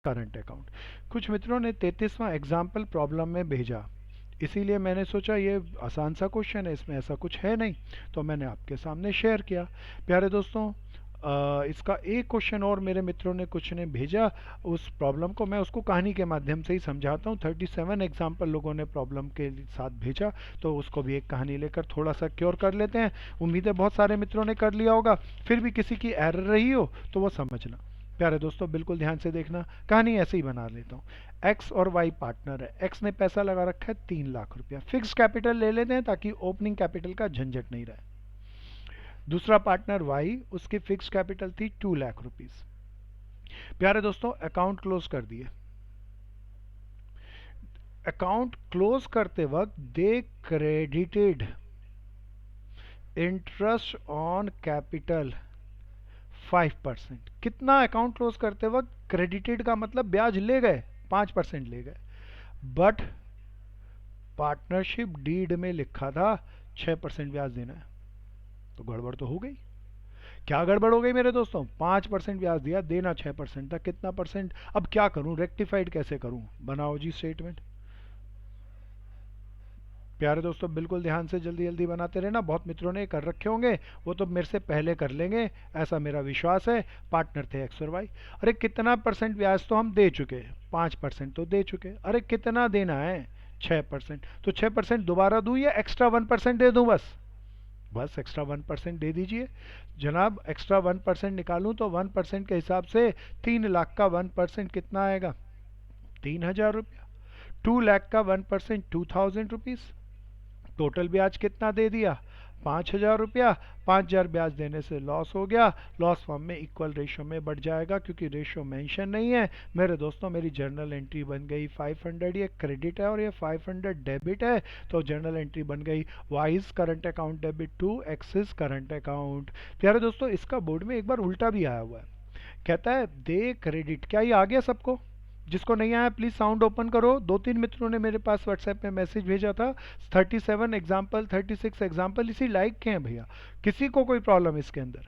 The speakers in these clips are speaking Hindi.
Current account. कुछ मित्रों ने 33वां एग्जाम्पल प्रॉब्लम में भेजा, इसीलिए मैंने सोचा ये आसान सा क्वेश्चन है, इसमें ऐसा कुछ है नहीं, तो मैंने आपके सामने शेयर किया। प्यारे दोस्तों, इसका एक क्वेश्चन और मेरे मित्रों ने कुछ ने भेजा, उस प्रॉब्लम को मैं उसको कहानी के माध्यम से ही समझाता हूँ। 37 एग्जाम्पल लोगों ने प्रॉब्लम के साथ भेजा, तो उसको भी एक कहानी लेकर थोड़ा सा क्योर कर लेते हैं। उम्मीद है बहुत सारे मित्रों ने कर लिया होगा, फिर भी किसी की एरर रही हो तो वो समझना। प्यारे दोस्तों बिल्कुल ध्यान से देखना, कहानी ऐसे ही बना लेता हूँ। एक्स और वाई पार्टनर है। एक्स ने पैसा लगा रखा है 3 लाख रुपया, फिक्स कैपिटल ले लेते हैं ताकि ओपनिंग कैपिटल का झंझट नहीं रहे। दूसरा पार्टनर वाई, उसकी फिक्स कैपिटल थी 2 लाख रुपीज। प्यारे दोस्तों अकाउंट क्लोज कर दिए। अकाउंट क्लोज करते वक्त दे क्रेडिटेड इंटरेस्ट ऑन कैपिटल 5%। कितना अकाउंट क्लोज करते वक्त क्रेडिटेड का मतलब ब्याज ले गए, 5% ले गए, बट पार्टनरशिप डीड में लिखा था 6% ब्याज देना है, तो गड़बड़ तो हो गई। क्या गड़बड़ हो गई मेरे दोस्तों? 5% ब्याज दिया, देना 6% था, कितना परसेंट? अब क्या करूं, रेक्टिफाइड कैसे करूं? बनाओ जी स्टेटमेंट। प्यारे दोस्तों बिल्कुल ध्यान से जल्दी जल्दी बनाते रहना, बहुत मित्रों ने कर रखे होंगे, वो तो मेरे से पहले कर लेंगे, ऐसा मेरा विश्वास है। पार्टनर थे एक्स और वाई। अरे कितना परसेंट ब्याज तो हम दे चुके, 5% तो दे चुके। अरे कितना देना है? 6%। तो 6% दोबारा दूं या एक्स्ट्रा 1% दे दूं? बस बस एक्स्ट्रा 1% दे दीजिए जनाब। एक्स्ट्रा 1% निकालूं तो 1% के हिसाब से 3 लाख का 1% कितना आएगा? 3,000 रुपया। 2 लाख का 1% 2,000 रुपीज। टोटल ब्याज कितना दे दिया? 5,000 रुपया। 5,000 ब्याज देने से लॉस हो गया, लॉस फॉर्म में इक्वल रेशो में बढ़ जाएगा, क्योंकि रेशो मेंशन नहीं है। मेरे दोस्तों मेरी जर्नल एंट्री बन गई 500, ये क्रेडिट है और ये 500 डेबिट है, तो जर्नल एंट्री बन गई wise current account debit to Axis current account. प्यारे दोस्तों इसका बोर्ड में एक बार उल्टा भी आया हुआ है, कहता है दे क्रेडिट। क्या ये आ गया सबको? जिसको नहीं आया प्लीज साउंड ओपन करो। 2-3 मित्रों ने मेरे पास व्हाट्सएप में मैसेज भेजा था, 37 एग्जाम्पल 36 एग्जाम्पल इसी लाइक के हैं भैया, किसी को कोई प्रॉब्लम इसके अंदर?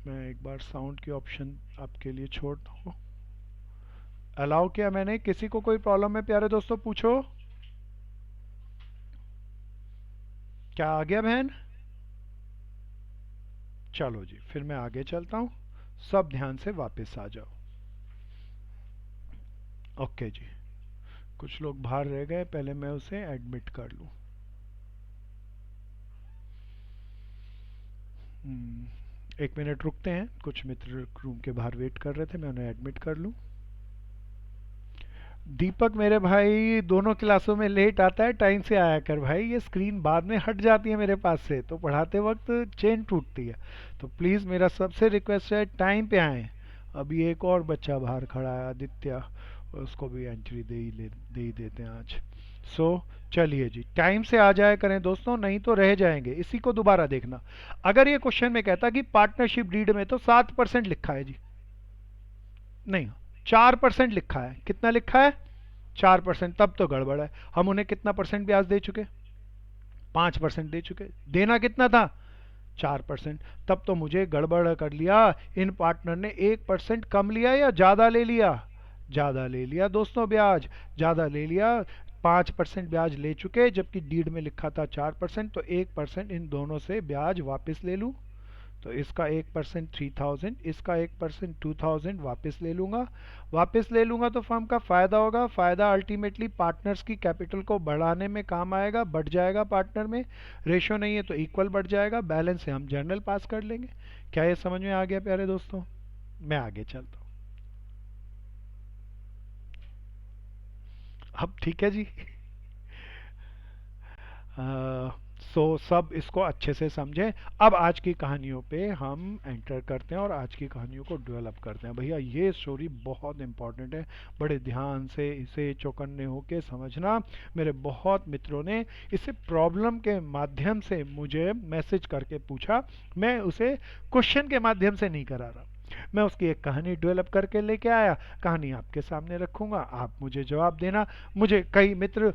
मैं एक बार साउंड की ऑप्शन आपके लिए छोड़ता हूँ, अलाउ किया मैंने। किसी को कोई प्रॉब्लम है प्यारे दोस्तों? पूछो। क्या आ गया बहन? चलो जी फिर मैं आगे चलता हूँ, सब ध्यान से वापस आ जाओ। ओके जी, कुछ लोग बाहर रह गए, पहले मैं उसे एडमिट कर लूँ। एक मिनट रुकते हैं, कुछ मित्र रूम के बाहर वेट कर रहे थे, मैं उन्हें एडमिट कर लूँ। दीपक मेरे भाई दोनों क्लासों में लेट आता है, टाइम से आया कर भाई, ये स्क्रीन बाद में हट जाती है मेरे पास से, तो पढ़ाते वक्त चेन टूटती है। तो प्लीज़ मेरा सबसे रिक्वेस्ट है टाइम पे आएँ। अभी एक और बच्चा बाहर खड़ा है आदित्य, उसको भी एंट्री दे ही देते हैं आज। सो चलिए जी, टाइम से आ जाया करें दोस्तों, नहीं तो रह जाएंगे। इसी को दोबारा देखना। अगर ये क्वेश्चन में कहता कि पार्टनरशिप डीड में तो 7% लिखा है जी, नहीं 4% लिखा है। कितना लिखा है? 4%। तब तो गड़बड़ है। हम उन्हें कितना परसेंट ब्याज दे चुके? 5% दे चुके। देना कितना था? 4%। तब तो मुझे गड़बड़ कर लिया, इन पार्टनर ने 1% कम लिया या ज्यादा ले लिया? ज्यादा ले लिया दोस्तों, ब्याज ज्यादा ले लिया। 5% ब्याज ले चुके, जबकि डीड में लिखा था 4%, तो 1% इन दोनों से ब्याज वापस ले लूं। तो इसका 1% 3,000, इसका 1% 2,000 वापस ले लूंगा। वापस ले लूंगा तो फर्म का फायदा होगा, फायदा अल्टीमेटली पार्टनर्स की कैपिटल को बढ़ाने में काम आएगा, बढ़ जाएगा पार्टनर में। रेशो नहीं है तो इक्वल बढ़ जाएगा, बैलेंस से हम जर्नल पास कर लेंगे। क्या ये समझ में आ गया प्यारे दोस्तों? मैं आगे चलता हूँ। अब ठीक है जी। सो सब इसको अच्छे से समझें। अब आज की कहानियों पे हम एंटर करते हैं और आज की कहानियों को डेवलप करते हैं। भैया ये स्टोरी बहुत इंपॉर्टेंट है, बड़े ध्यान से इसे चौकन्ने होके समझना। मेरे बहुत मित्रों ने इसे प्रॉब्लम के माध्यम से मुझे मैसेज करके पूछा, मैं उसे क्वेश्चन के माध्यम से नहीं करा रहा, मैं उसकी एक कहानी डेवलप करके लेके आया। कहानी आपके सामने रखूंगा, आप मुझे जवाब देना। मुझे कई मित्र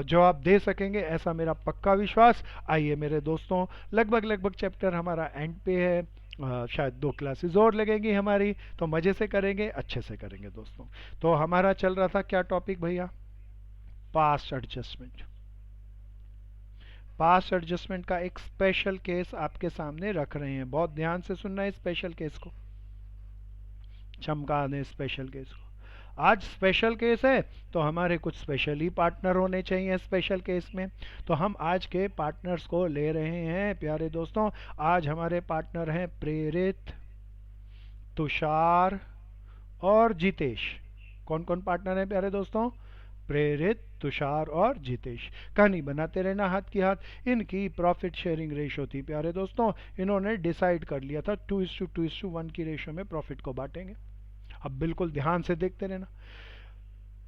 जवाब दे सकेंगे ऐसा मेरा पक्का विश्वास। आइए मेरे दोस्तों, लगभग लगभग चैप्टर हमारा एंड पे है। शायद 2 क्लासेस और लगेंगी हमारी, तो मज़े से करेंगे, अच्छे से करेंगे दोस्तों। तो हमारा चल रहा था क्या टॉपिक भैया? Past adjustment. पास्ट एडजस्टमेंट का एक स्पेशल केस आपके सामने रख रहे हैं, बहुत ध्यान से सुनना है स्पेशल केस को, चमका दें स्पेशल केस को। आज स्पेशल केस है तो हमारे कुछ स्पेशल ही पार्टनर होने चाहिए स्पेशल केस में। तो हम आज के पार्टनर्स को ले रहे हैं प्यारे दोस्तों। आज हमारे पार्टनर हैं प्रेरित, तुषार और जितेश। कौन कौन पार्टनर हैं प्यारे दोस्तों? प्रेरित, तुषार और जितेश। कहानी बनाते रहना हाथ की हाथ। इनकी प्रॉफिट शेयरिंग रेशो थी प्यारे दोस्तों, इन्होंने डिसाइड कर लिया था 2:2:1 की रेशो में प्रॉफिट को बांटेंगे। अब बिल्कुल ध्यान से देखते रहना।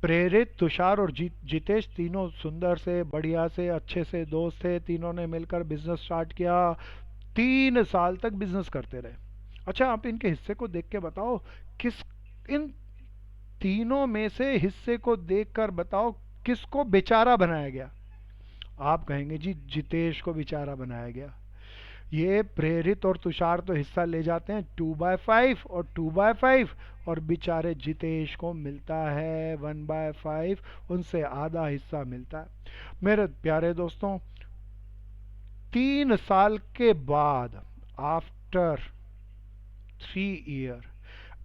प्रेरित, तुषार और जितेश तीनों सुंदर से, बढ़िया से, अच्छे से दोस्त थे। तीनों ने मिलकर बिजनेस स्टार्ट किया, 3 साल तक बिजनेस करते रहे। अच्छा, आप इनके हिस्से को देख के बताओ, किस इन तीनों में से हिस्से को देखकर बताओ किसको बेचारा बनाया गया? आप कहेंगे जी जितेश को बेचारा बनाया गया। ये प्रेरित और तुषार तो हिस्सा ले जाते हैं 2/5 और 2/5, और बेचारे जितेश को मिलता है 1/5, उनसे आधा हिस्सा मिलता है। मेरे प्यारे दोस्तों, 3 साल के बाद, आफ्टर 3 ईयर,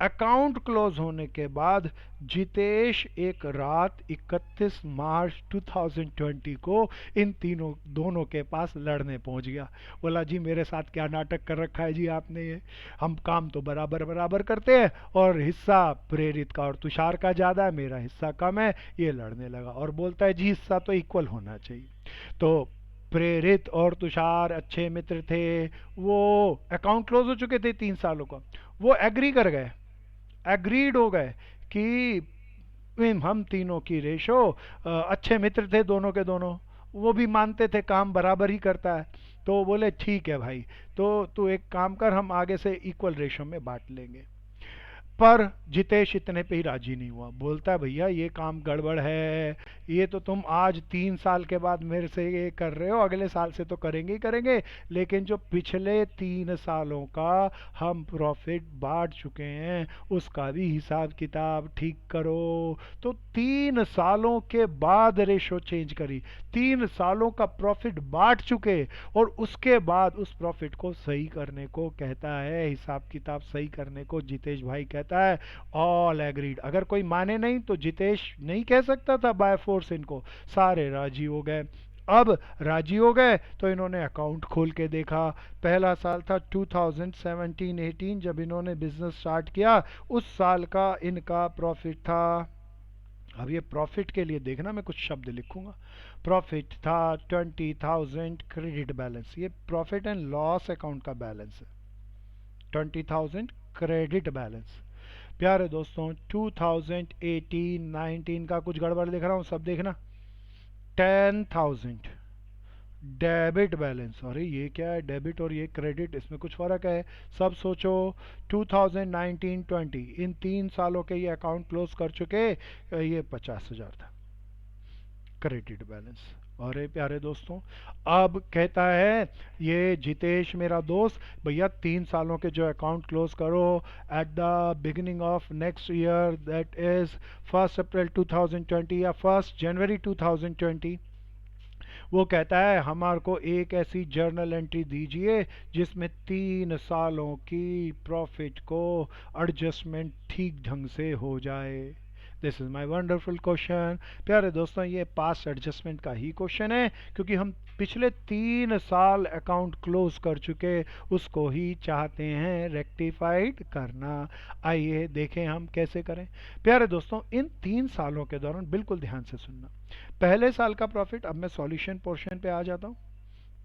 अकाउंट क्लोज होने के बाद, जितेश एक रात 31 मार्च 2020 को इन दोनों के पास लड़ने पहुंच गया। बोला जी मेरे साथ क्या नाटक कर रखा है जी आपने, ये हम काम तो बराबर बराबर करते हैं, और हिस्सा प्रेरित का और तुषार का ज़्यादा है, मेरा हिस्सा कम है। ये लड़ने लगा और बोलता है जी हिस्सा तो इक्वल होना चाहिए। तो प्रेरित और तुषार अच्छे मित्र थे, वो अकाउंट क्लोज हो चुके थे 3 सालों का, वो एग्री कर गए, एग्रीड हो गए कि हम तीनों की रेशो, अच्छे मित्र थे दोनों के दोनों, वो भी मानते थे काम बराबर ही करता है। तो बोले ठीक है भाई, तो तू एक काम कर, हम आगे से इक्वल रेशो में बांट लेंगे। पर जितेश इतने पे ही राजी नहीं हुआ, बोलता है भैया ये काम गड़बड़ है, ये तो तुम आज 3 साल के बाद मेरे से ये कर रहे हो, अगले साल से तो करेंगे ही करेंगे, लेकिन जो पिछले 3 सालों का हम प्रॉफिट बांट चुके हैं उसका भी हिसाब किताब ठीक करो। तो 3 सालों के बाद रेशो चेंज करी, 3 सालों का प्रॉफिट बांट चुके, और उसके बाद उस प्रॉफिट को सही करने को कहता है, हिसाब किताब सही करने को जितेश भाई कहता है। All agreed. अगर कोई माने नहीं तो जितेश नहीं कह सकता था बाय फोर्स, इनको सारे राजी हो गए। अब राजी हो गए तो इन्होंने अकाउंट खोल के देखा। पहला साल था 2017-18 जब इन्होंने बिजनेस स्टार्ट किया, उस साल का इनका प्रॉफिट था, अब ये प्रॉफिट के लिए देखना मैं कुछ शब्द लिखूंगा, प्रॉफिट था 20,000 क्रेडिट बैलेंस, ये प्रॉफिट एंड लॉस अकाउंट का बैलेंस है, 20,000 क्रेडिट बैलेंस। प्यारे दोस्तों 2018-19 का कुछ गड़बड़ दिख रहा हूँ, सब देखना। 10,000 डेबिट बैलेंस, अरे ये क्या है, डेबिट और ये क्रेडिट, इसमें कुछ फर्क है, सब सोचो। 2019-20 इन 3 सालों के ये अकाउंट क्लोज कर चुके, ये 50,000 था क्रेडिट बैलेंस। अरे प्यारे दोस्तों, अब कहता है ये जितेश मेरा दोस्त, भैया 3 सालों के जो अकाउंट क्लोज करो at the beginning of next year, that is 1 अप्रैल 2020 या 1 जनवरी 2020। वो कहता है हमारे को एक ऐसी जर्नल एंट्री दीजिए जिसमें 3 सालों की प्रॉफिट को एडजस्टमेंट ठीक ढंग से हो जाए। This is my wonderful question. प्यारे दोस्तों, ये पास्ट एडजस्टमेंट का ही क्वेश्चन है, क्योंकि हम पिछले 3 साल अकाउंट क्लोज कर चुके, उसको ही चाहते हैं रेक्टिफाइड करना। आइए देखें हम कैसे करें। प्यारे दोस्तों, इन 3 सालों के दौरान बिल्कुल ध्यान से सुनना। पहले साल का प्रॉफिट, अब मैं सॉल्यूशन पोर्शन पे आ जाता हूँ।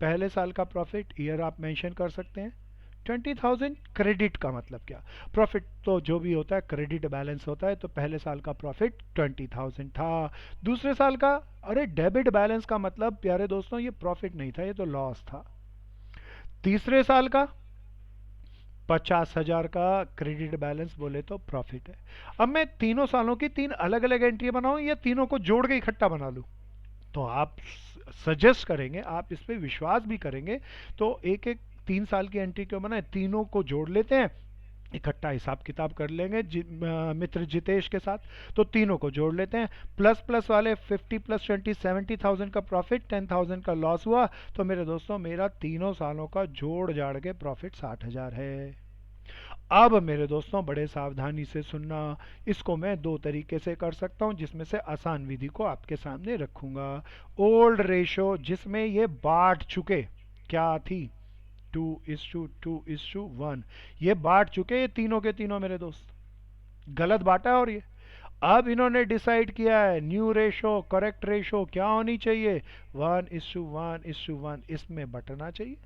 पहले साल का प्रॉफिट ईयर आप मेंशन कर सकते हैं, 20,000 क्रेडिट का मतलब क्या, प्रॉफिट तो जो भी होता है क्रेडिट बैलेंस होता है, तो पहले साल का प्रॉफिट 20,000 था। दूसरे साल का, अरे डेबिट बैलेंस का मतलब प्यारे दोस्तों ये प्रॉफिट नहीं था, ये तो लॉस था। तीसरे साल का 50,000 का क्रेडिट बैलेंस बोले तो प्रॉफिट है। अब मैं तीनों सालों की 3 अलग अलग एंट्री बनाऊं या तीनों को जोड़ के इकट्ठा बना लूं? तो आप सजेस्ट करेंगे, आप इस पे विश्वास भी करेंगे, तो एक एक 3 साल की एंट्री क्यों बनाए, तीनों को जोड़ लेते हैं, इकट्ठा हिसाब किताब कर लेंगे मित्र जितेश के साथ। तो तीनों को जोड़ लेते हैं, प्लस प्लस वाले 50 प्लस 20 70,000 का प्रॉफिट, 10,000 का लॉस हुआ। तो मेरे दोस्तों मेरा तीनों सालों का जोड़ जाड़ के प्रॉफिट 60,000 है। अब मेरे दोस्तों बड़े सावधानी से सुनना, इसको मैं दो तरीके से कर सकता हूं, जिसमें से आसान विधि को आपके सामने रखूंगा। ओल्ड रेशो जिसमें ये बांट चुके, क्या थी, 2:2:1, ये बांट चुके ये तीनों के तीनों मेरे दोस्त, गलत बांटा है। और ये अब इन्होंने डिसाइड किया है न्यू रेशो, करेक्ट रेशो क्या होनी चाहिए, 1:1:1, इसमें बटना चाहिए।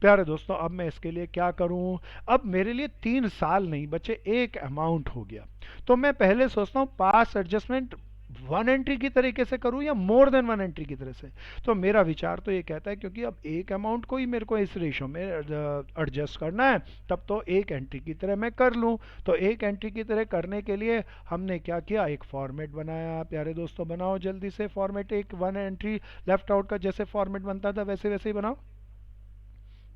प्यारे दोस्तों अब मैं इसके लिए क्या करूं, अब मेरे लिए 3 साल नहीं बचे, एक अमाउंट हो गया। तो मैं पहले सोचता हूं पास एडजस्टमेंट 1 एंट्री की तरीके से करूं या मोर देन 1 एंट्री की तरह से। तो मेरा विचार तो ये कहता है क्योंकि अब एक अमाउंट को ही मेरे को इस रेशो में एडजस्ट करना है, तब तो 1 एंट्री की तरह मैं कर लूं। तो 1 एंट्री की तरह करने के लिए हमने क्या किया, एक फॉर्मेट बनाया। प्यारे दोस्तों बनाओ जल्दी से फॉर्मेट, एक 1 एंट्री लेफ्ट आउट का जैसे फॉर्मेट बनता था वैसे वैसे ही बनाओ,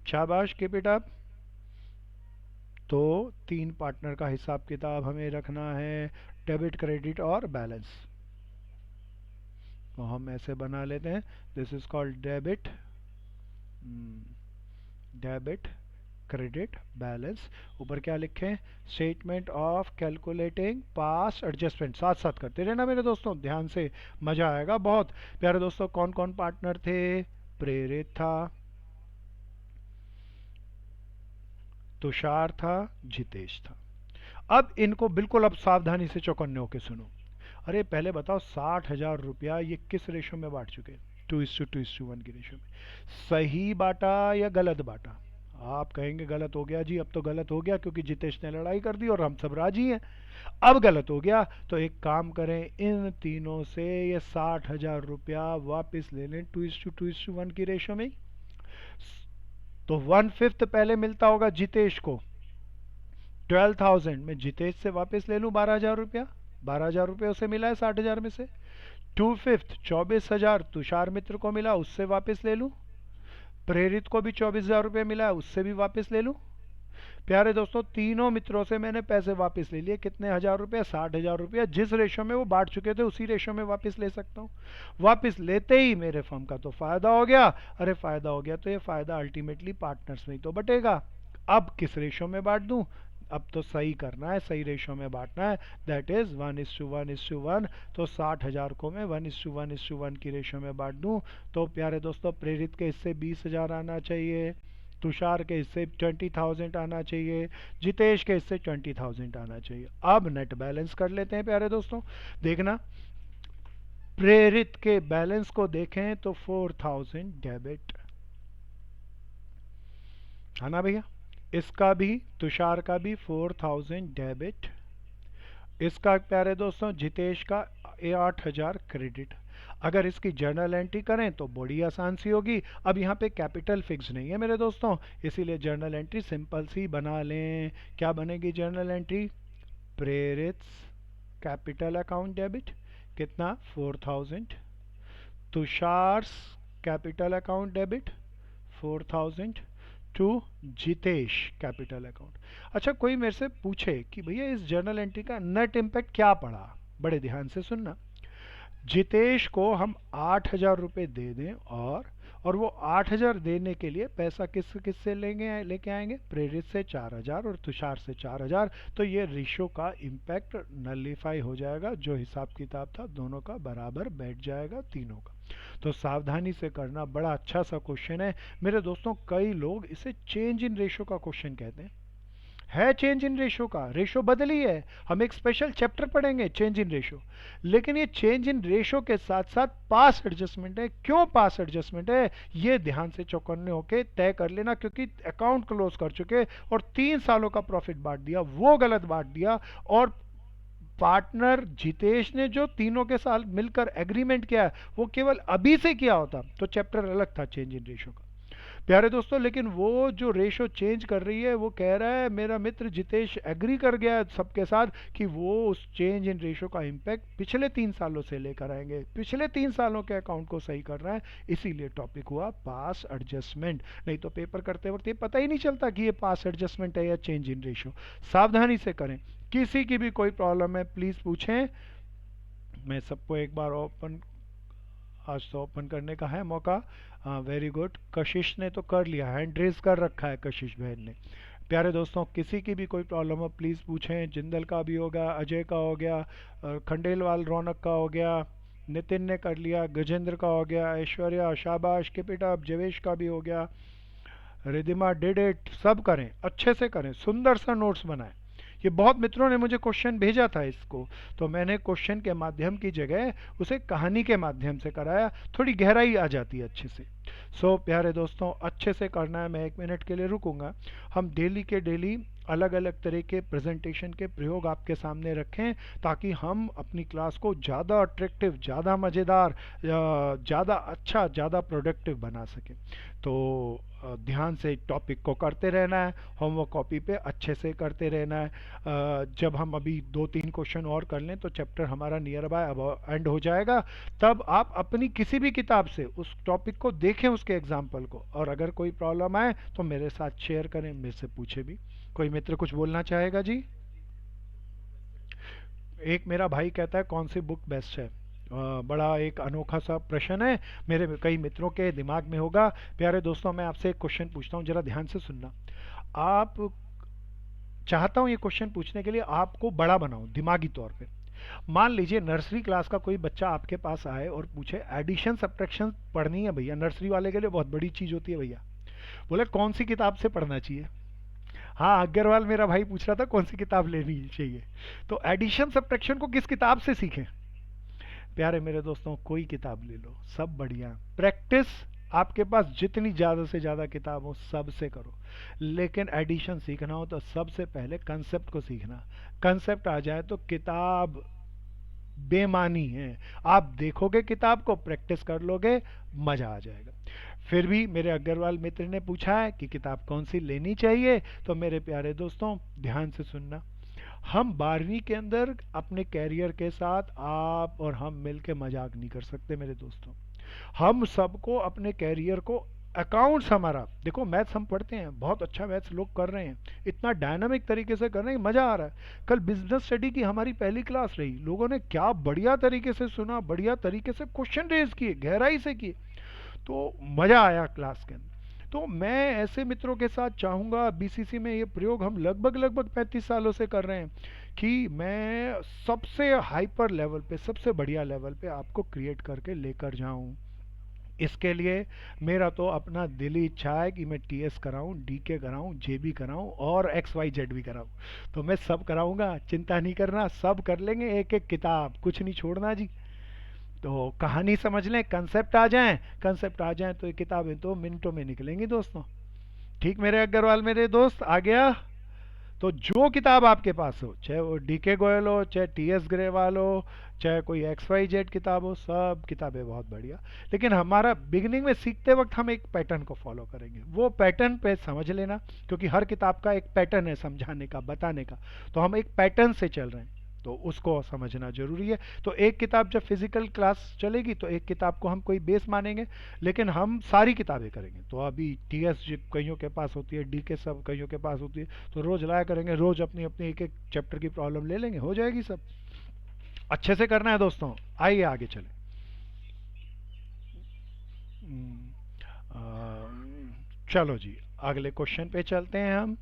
शाबाश, कीप इट अप। तो 3 पार्टनर का हिसाब किताब हमें रखना है, डेबिट क्रेडिट और बैलेंस। तो हम ऐसे बना लेते हैं, this is called debit, debit credit balance. ऊपर क्या लिखें, statement of calculating past adjustment. साथ साथ करते रहना मेरे दोस्तों, ध्यान से, मजा आएगा बहुत। प्यारे दोस्तों कौन कौन पार्टनर थे, प्रेरित था, तुषार था, जितेश था। अब इनको बिल्कुल अब सावधानी से चौकन्ने होकर सुनो। अरे पहले बताओ 60,000 रुपया ये किस रेशो में बांट चुके, 2:2:1 की रेशो में, सही बांटा या गलत बांटा। आप कहेंगे गलत हो गया जी, अब तो गलत हो गया क्योंकि जितेश ने लड़ाई कर दी और हम सब राजी हैं, अब गलत हो गया। तो एक काम करें, इन तीनों से ये 60,000 रुपया वापस ले लें 2:2:1 की रेशो में। तो 1/5 पहले मिलता होगा जितेश को, 12,000 में जितेश से वापस ले लूं 12,000 रुपया, 12,000 रुपये उसे मिला है 60,000 में से। 2/5 24,000 तुषार मित्र को मिला, उससे वापस ले लूं। प्रेरित को भी 24,000 रुपये मिला है, उससे भी वापस ले लूं। प्यारे दोस्तों तीनों मित्रों से मैंने पैसे वापस ले लिए, कितने हजार रुपये, 60,000 रुपये। जिस रेशो में वो बांट चुके थे उसी रेशो में वापस ले सकता हूँ। वापस लेते ही मेरे फर्म का तो फायदा हो गया। अरे फायदा हो गया तो ये फायदा अल्टीमेटली पार्टनर्स में ही तो बटेगा। अब किस रेशो में बांट दूं, अब तो सही करना है, सही रेशो में बांटना है, दैट इज 1:1:1। तो 60,000 को मैं 1:1:1 की रेशो में बांट दूं तो प्यारे दोस्तों प्रेरित के हिस्से 20,000 आना चाहिए, तुषार के हिस्से 20,000 आना चाहिए, जितेश के हिस्से 20,000 आना चाहिए। अब नेट बैलेंस कर लेते हैं प्यारे दोस्तों। देखना प्रेरित के बैलेंस को देखें तो 4,000 डेबिट है ना भैया, इसका भी तुषार का भी 4,000 डेबिट, इसका प्यारे दोस्तों जितेश का 8,000 क्रेडिट। अगर इसकी जर्नल एंट्री करें तो बड़ी आसान सी होगी। अब यहाँ पे कैपिटल फिक्स नहीं है मेरे दोस्तों, इसीलिए जर्नल एंट्री सिंपल सी बना लें। क्या बनेगी journal entry, Prerit capital account debit कितना 4,000, Tushar capital account debit 4,000 to Jitesh capital account. अच्छा कोई मेरे से पूछे कि भैया इस जर्नल एंट्री का नेट इम्पैक्ट क्या पड़ा, बड़े ध्यान से सुनना। जितेश को हम 8,000 रुपये दे दें और वो 8,000 देने के लिए पैसा किस से लेके आएंगे, प्रेरित से 4,000 और तुषार से 4,000। तो ये रेशो का इम्पैक्ट नलिफाई हो जाएगा, जो हिसाब किताब था दोनों का बराबर बैठ जाएगा तीनों का। तो सावधानी से करना, बड़ा अच्छा सा क्वेश्चन है मेरे दोस्तों। कई लोग इसे चेंज इन रेशो का क्वेश्चन कहते हैं, है चेंज इन रेशो का, रेशो बदली है, हम एक स्पेशल चैप्टर पढ़ेंगे चेंज इन रेशो। लेकिन ये चेंज इन रेशो के साथ साथ पास एडजस्टमेंट है। क्यों पास एडजस्टमेंट है ये ध्यान से चौकन्ने होके तय कर लेना, क्योंकि अकाउंट क्लोज कर चुके और 3 सालों का प्रॉफिट बांट दिया, वो गलत बांट दिया। और पार्टनर जितेश ने जो तीनों के साथ मिलकर एग्रीमेंट किया है वो केवल अभी से किया होता तो चैप्टर अलग था चेंज इन रेशो का। प्यारे दोस्तों, लेकिन वो जो रेशो चेंज कर रही है, वो कह रहा है, मेरा मित्र जितेश एग्री कर गया है सबके साथ कि वो उस चेंज इन रेशो का इम्पैक्ट पिछले 3 सालों से लेकर आएंगे, पिछले 3 सालों के अकाउंट को सही कर रहा है। इसीलिए टॉपिक हुआ पास एडजस्टमेंट। नहीं तो पेपर करते वक्त ये पता ही नहीं चलता कि ये पास एडजस्टमेंट है या चेंज इन रेशो। सावधानी से करें। किसी की भी कोई प्रॉब्लम है प्लीज़ पूछें। मैं सबको एक बार ओपन, आज तो ओपन करने का है मौका। वेरी गुड, कशिश ने तो कर लिया, हैंड रेज कर रखा है कशिश बहन ने। प्यारे दोस्तों, किसी की भी कोई प्रॉब्लम हो प्लीज़ पूछें। जिंदल का भी होगा, अजय का हो गया, खंडेलवाल रौनक का हो गया, नितिन ने कर लिया, गजेंद्र का हो गया, ऐश्वर्या, शाबाश, किप इट अप, जवेश का भी हो गया, रिदिमा डिड इट। सब करें, अच्छे से करें, सुंदर सा नोट्स बनाएं। ये बहुत मित्रों ने मुझे क्वेश्चन भेजा था इसको, तो मैंने क्वेश्चन के माध्यम की जगह उसे कहानी के माध्यम से कराया, थोड़ी गहराई आ जाती है अच्छे से। प्यारे दोस्तों, अच्छे से करना है। मैं 1 मिनट के लिए रुकूंगा। हम डेली के डेली अलग अलग तरह के प्रेजेंटेशन के प्रयोग आपके सामने रखें, ताकि हम अपनी क्लास को ज़्यादा अट्रैक्टिव, ज़्यादा मज़ेदार, ज़्यादा अच्छा, ज़्यादा प्रोडक्टिव बना सकें। तो ध्यान से टॉपिक को करते रहना है, होमवर्क कॉपी पे अच्छे से करते रहना है। जब हम अभी 2-3 क्वेश्चन और कर लें तो चैप्टर हमारा नियर बाय अब एंड हो जाएगा। तब आप अपनी किसी भी किताब से उस टॉपिक को देखें, उसके एग्जाम्पल को, और अगर कोई प्रॉब्लम आए तो मेरे साथ शेयर करें, मेरे से पूछे भी। कोई मित्र कुछ बोलना चाहेगा जी? एक मेरा भाई कहता है कौन सी बुक बेस्ट है। बड़ा एक अनोखा सा प्रश्न है, मेरे कई मित्रों के दिमाग में होगा। प्यारे दोस्तों, मैं आपसे एक क्वेश्चन पूछता हूँ, जरा ध्यान से सुनना। आप, चाहता हूँ ये क्वेश्चन पूछने के लिए आपको बड़ा बनाऊं दिमागी तौर पे। मान लीजिए नर्सरी क्लास का कोई बच्चा आपके पास आए और पूछे एडिशन सब्ट्रैक्शन पढ़नी है भैया, नर्सरी वाले के लिए बहुत बड़ी चीज़ होती है भैया। बोले कौन सी किताब से पढ़ना चाहिए? हाँ, अग्रवाल मेरा भाई पूछ रहा था कौन सी किताब लेनी चाहिए। तो एडिशन सब्ट्रैक्शन को किस किताब से सीखें? प्यारे मेरे दोस्तों, कोई किताब ले लो, सब बढ़िया। प्रैक्टिस आपके पास जितनी ज़्यादा से ज़्यादा किताब हो सबसे करो, लेकिन एडिशन सीखना हो तो सबसे पहले कंसेप्ट को सीखना। कंसेप्ट आ जाए तो किताब बेमानी है। आप देखोगे किताब को, प्रैक्टिस कर लोगे, मज़ा आ जाएगा। फिर भी मेरे अग्रवाल मित्र ने पूछा है कि किताब कौन सी लेनी चाहिए, तो मेरे प्यारे दोस्तों ध्यान से सुनना। हम 12वीं के अंदर अपने कैरियर के साथ आप और हम मिलके मजाक नहीं कर सकते मेरे दोस्तों। हम सबको अपने कैरियर को, अकाउंट्स हमारा, देखो मैथ्स हम पढ़ते हैं, बहुत अच्छा मैथ्स लोग कर रहे हैं, इतना डायनामिक तरीके से कर रहे हैं, मज़ा आ रहा है। कल बिजनेस स्टडी की हमारी पहली क्लास रही, लोगों ने क्या बढ़िया तरीके से सुना, बढ़िया तरीके से क्वेश्चन रेज किए, गहराई से किए, तो मज़ा आया क्लास के अंदर। तो मैं ऐसे मित्रों के साथ चाहूँगा, बीसीसी में ये प्रयोग हम लगभग लगभग 35 सालों से कर रहे हैं, कि मैं सबसे हाइपर लेवल पे, सबसे बढ़िया लेवल पे आपको क्रिएट करके लेकर जाऊं। इसके लिए मेरा तो अपना दिली इच्छा है कि मैं टीएस कराऊं, डीके कराऊं, जेबी कराऊं और एक्स वाई जेड भी कराऊं। तो मैं सब कराऊंगा, चिंता नहीं करना, सब कर लेंगे, एक एक किताब, कुछ नहीं छोड़ना जी। तो कहानी समझ लें, कंसेप्ट आ जाएं, कंसेप्ट आ जाएं तो ये किताबें तो मिनटों में निकलेंगी दोस्तों। ठीक मेरे अग्रवाल मेरे दोस्त, आ गया? तो जो किताब आपके पास हो, चाहे वो डीके गोयल हो, चाहे टीएस ग्रेवाल हो, चाहे कोई एक्स वाई जेड किताब हो, सब किताबें बहुत बढ़िया। लेकिन हमारा बिगिनिंग में सीखते वक्त हम एक पैटर्न को फॉलो करेंगे, वो पैटर्न पे समझ लेना, क्योंकि हर किताब का एक पैटर्न है समझाने का, बताने का। तो हम एक पैटर्न से चल रहे हैं, तो उसको समझना जरूरी है। तो एक किताब जब फिजिकल क्लास चलेगी तो एक किताब को हम कोई बेस मानेंगे, लेकिन हम सारी किताबें करेंगे। तो अभी टीएस कईयों के पास होती है, डी के सब कईयों के पास होती है, तो रोज लाया करेंगे, रोज अपनी अपनी एक एक चैप्टर की प्रॉब्लम ले लेंगे, हो जाएगी सब। अच्छे से करना है दोस्तों, आइए आगे चले। हम्म, चलो जी, अगले क्वेश्चन पे चलते हैं हम।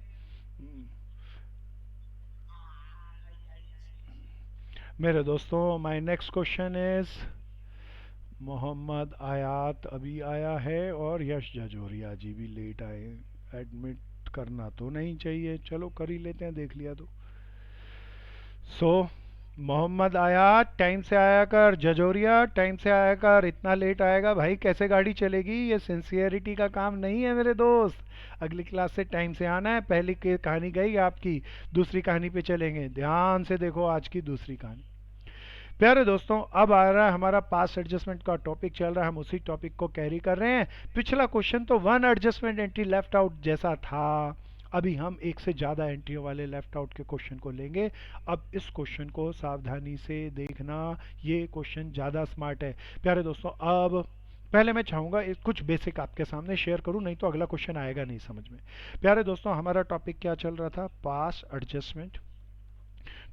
मेरे दोस्तों, my next question is, Mohammad Ayat अभी आया है और यश जजोरिया जी भी लेट आए। एडमिट करना तो नहीं चाहिए, चलो कर ही लेते हैं, देख लिया तो। सो मोहम्मद आयात टाइम से आया कर, जजोरिया टाइम से आया कर। इतना लेट आएगा भाई कैसे गाड़ी चलेगी? ये सिंसियरिटी का काम नहीं है मेरे दोस्त। अगली क्लास से टाइम से आना है। पहली कहानी गई आपकी, दूसरी कहानी पे चलेंगे। ध्यान से देखो आज की दूसरी कहानी। प्यारे दोस्तों, अब आ रहा है हमारा पास एडजस्टमेंट का टॉपिक चल रहा है, हम उसी टॉपिक को कैरी कर रहे हैं। पिछला क्वेश्चन तो one adjustment entry left out जैसा था। अभी हम एक से ज़्यादा एंट्रियों वाले लेफ्ट आउट के क्वेश्चन को लेंगे। अब इस क्वेश्चन को सावधानी से देखना, ये क्वेश्चन ज़्यादा स्मार्ट है। प्यारे दोस्तों, अब पहले मैं चाहूँगा कुछ बेसिक आपके सामने शेयर करूँ, नहीं तो अगला क्वेश्चन आएगा नहीं समझ में। प्यारे दोस्तों, हमारा टॉपिक क्या चल रहा था? पास एडजस्टमेंट।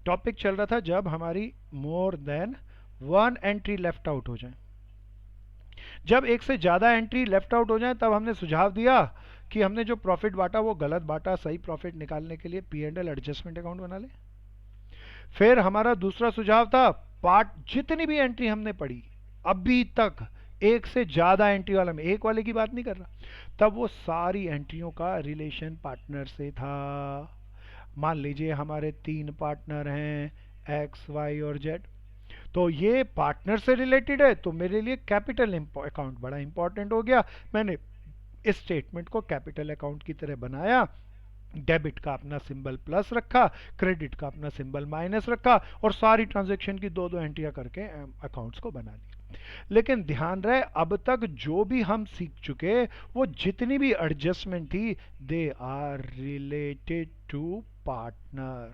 टॉपिक चल रहा था जब हमारी more than one entry left out हो जाए। जब एक से ज्यादा एंट्री लेफ्ट आउट हो जाए तब हमने सुझाव दिया कि हमने जो प्रॉफिट बांटा वो गलत बांटा, सही प्रॉफिट निकालने के लिए P and L adjustment account बना ले। फिर हमारा दूसरा सुझाव था, पार्ट जितनी भी एंट्री हमने पढ़ी अभी तक, एक से ज्यादा एंट्री वाला, मैं एक वाले की बात नहीं कर रहा, तब वो सारी एंट्रियों का रिलेशन पार्टनर से था। मान लीजिए हमारे तीन पार्टनर हैं, एक्स वाई और जेड, तो ये पार्टनर से रिलेटेड है, तो मेरे लिए कैपिटल अकाउंट बड़ा इंपॉर्टेंट हो गया। मैंने इस स्टेटमेंट को कैपिटल अकाउंट की तरह बनाया। डेबिट का अपना सिंबल प्लस रखा, क्रेडिट का अपना सिंबल माइनस रखा, और सारी ट्रांजैक्शन की दो दो एंट्रियां करके अकाउंट्स को बना ली। लेकिन ध्यान रहे, अब तक जो भी हम सीख चुके, वो जितनी भी एडजस्टमेंट थी, they are related to partner.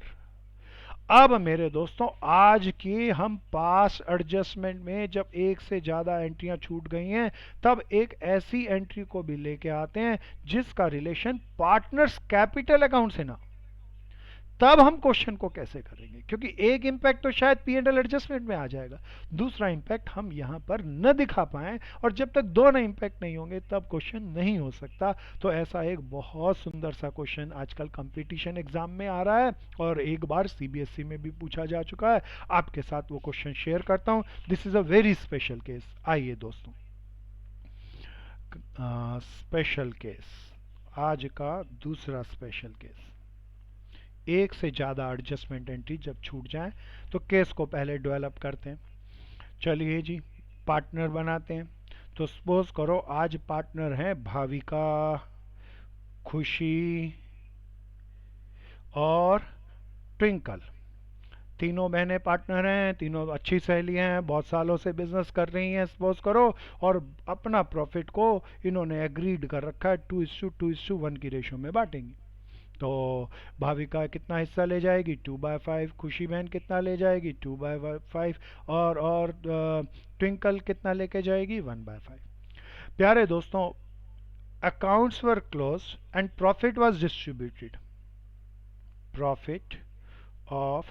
अब मेरे दोस्तों, आज की हम पास एडजस्टमेंट में जब एक से ज्यादा एंट्रियां छूट गई हैं, तब एक ऐसी एंट्री को भी लेके आते हैं जिसका रिलेशन पार्टनर्स कैपिटल अकाउंट से ना। तब हम क्वेश्चन को कैसे करेंगे, क्योंकि एक इंपैक्ट तो शायद पी एंड एल एडजस्टमेंट में आ जाएगा, दूसरा इंपैक्ट हम यहां पर न दिखा पाए, और जब तक दोनों इंपैक्ट नहीं होंगे तब क्वेश्चन नहीं हो सकता। तो ऐसा एक बहुत सुंदर सा क्वेश्चन आजकल कंपटीशन एग्जाम में आ रहा है, और एक बार सीबीएसई में भी पूछा जा चुका है। आपके साथ वो क्वेश्चन शेयर करता हूं। This is a very special case. आइए दोस्तों, स्पेशल केस, आज का दूसरा स्पेशल केस। एक से ज़्यादा एडजस्टमेंट एंट्री जब छूट जाए तो केस को पहले डेवलप करते हैं। चलिए जी, पार्टनर बनाते हैं। तो सपोज करो आज पार्टनर हैं भाविका, खुशी और ट्विंकल। तीनों बहनें पार्टनर हैं, तीनों अच्छी सहेलियां हैं, बहुत सालों से बिजनेस कर रही हैं सपोज करो, और अपना प्रॉफिट को इन्होंने एग्रीड कर रखा है 2:1 की रेशो में बांटेंगी। तो भाविका कितना हिस्सा ले जाएगी? 2/5। खुशी बहन कितना ले जाएगी? 2/5। और ट्विंकल कितना लेके जाएगी? 1/5। प्यारे दोस्तों, accounts were close and profit was distributed. Profit of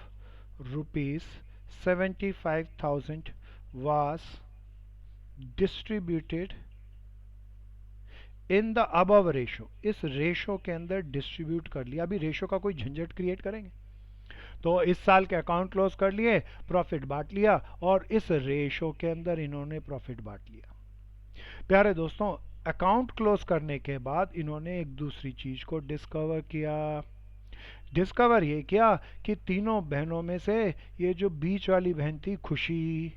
₹75,000 was distributed in the above ratio. इस रेशो के अंदर डिस्ट्रीब्यूट कर लिया। अभी रेशो का कोई झंझट क्रिएट करेंगे? तो इस साल के अकाउंट क्लोज कर लिए, प्रॉफिट बांट लिया, और इस रेशो के अंदर इन्होंने प्रॉफिट बांट लिया। प्यारे दोस्तों, अकाउंट क्लोज करने के बाद इन्होंने एक दूसरी चीज को डिस्कवर किया। डिस्कवर ये किया कि तीनों बहनों में से ये जो बीच वाली बहन थी खुशी,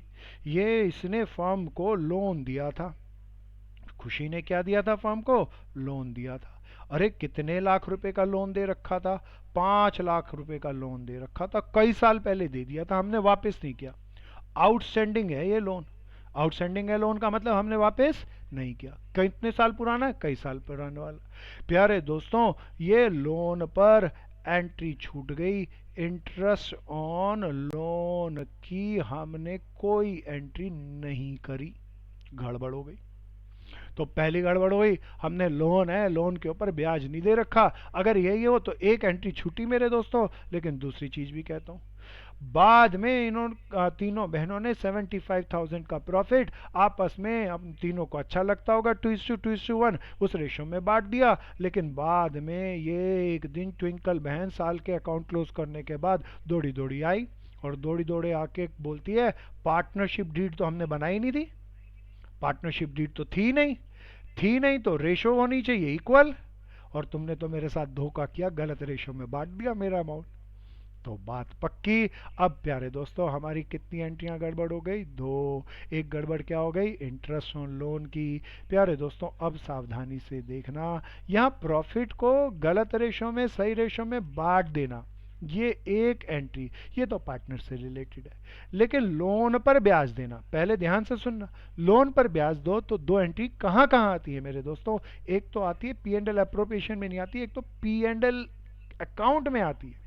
ये इसने फर्म को लोन दिया था। खुशी ने क्या दिया था? फर्म को लोन दिया था। अरे कितने लाख रुपए का लोन दे रखा था? 5 लाख रुपए का लोन दे रखा था, कई साल पहले दे दिया था, हमने वापस नहीं किया। आउटस्टैंडिंग है ये लोन। आउटस्टैंडिंग है लोन का मतलब हमने वापस नहीं किया। कितने साल पुराना है? कई साल पुराने वाला। प्यारे दोस्तों, ये लोन पर एंट्री छूट गई। इंटरेस्ट ऑन लोन की हमने कोई एंट्री नहीं करी, गड़बड़ हो गई। तो पहली गड़बड़ हुई, हमने लोन है, लोन के ऊपर ब्याज नहीं दे रखा। अगर यही हो तो एक एंट्री छूटी मेरे दोस्तों। लेकिन दूसरी चीज भी कहता हूं, बाद में इन्होंने तीनों बहनों ने 75,000 का प्रॉफिट आपस में, अब तीनों को अच्छा लगता होगा 2:1 उस रेशो में बांट दिया। लेकिन बाद में ये एक दिन ट्विंकल बहन साल के अकाउंट क्लोज करने के बाद दौड़ी दौड़ी आई, और दौड़ी दौड़े आके बोलती है, पार्टनरशिप डीड तो हमने बनाई नहीं थी। पार्टनरशिप डीड तो थी नहीं तो रेशो होनी चाहिए इक्वल, और तुमने तो मेरे साथ धोखा किया, गलत रेशो में बांट दिया मेरा अमाउंट। तो बात पक्की। अब प्यारे दोस्तों, हमारी कितनी एंट्रियां गड़बड़ हो गई? 2। एक गड़बड़ क्या हो गई? इंटरेस्ट ऑन लोन की। प्यारे दोस्तों, अब सावधानी से देखना, यहाँ प्रॉफिट को गलत रेशो में सही रेशो में बांट देना, ये एक एंट्री, ये तो पार्टनर से रिलेटेड है। लेकिन लोन पर ब्याज देना, पहले ध्यान से सुनना, लोन पर ब्याज दो तो दो एंट्री कहाँ कहाँ आती है मेरे दोस्तों। एक तो आती है पी एंड एल अप्रोप्रिएशन में नहीं आती, एक तो पी एंड एल अकाउंट में आती है।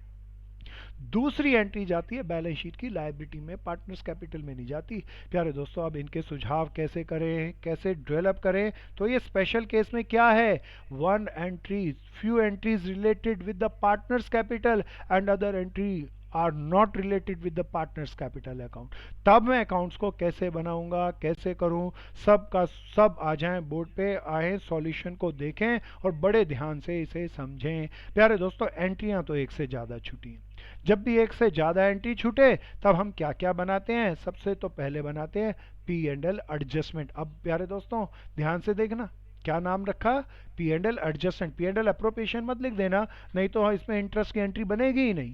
दूसरी एंट्री जाती है बैलेंस शीट की लायबिलिटी में, पार्टनर्स कैपिटल में नहीं जाती। प्यारे दोस्तों, अब इनके सुझाव कैसे करें, कैसे डेवलप करें, तो ये स्पेशल केस में क्या है, one entry, few entries related with the partners capital and other entry are not related with the partners capital account. तब मैं अकाउंट्स को कैसे बनाऊंगा, कैसे करूं, सब का सब आ जाएं बोर्ड पे, आए सॉल्यूशन को देखें और बड़े ध्यान से इसे समझें। प्यारे दोस्तों, एंट्रियां तो एक से ज़्यादा छुटी हैं। जब भी एक से ज़्यादा एंट्री छूटे तब हम क्या क्या बनाते हैं, सबसे तो पहले बनाते हैं पी एंड एल एडजस्टमेंट। अब प्यारे दोस्तों ध्यान से देखना, क्या नाम रखा, P and L adjustment. P and L appropriation मत लिख देना, नहीं तो इसमें इंटरेस्ट की एंट्री बनेगी ही नहीं।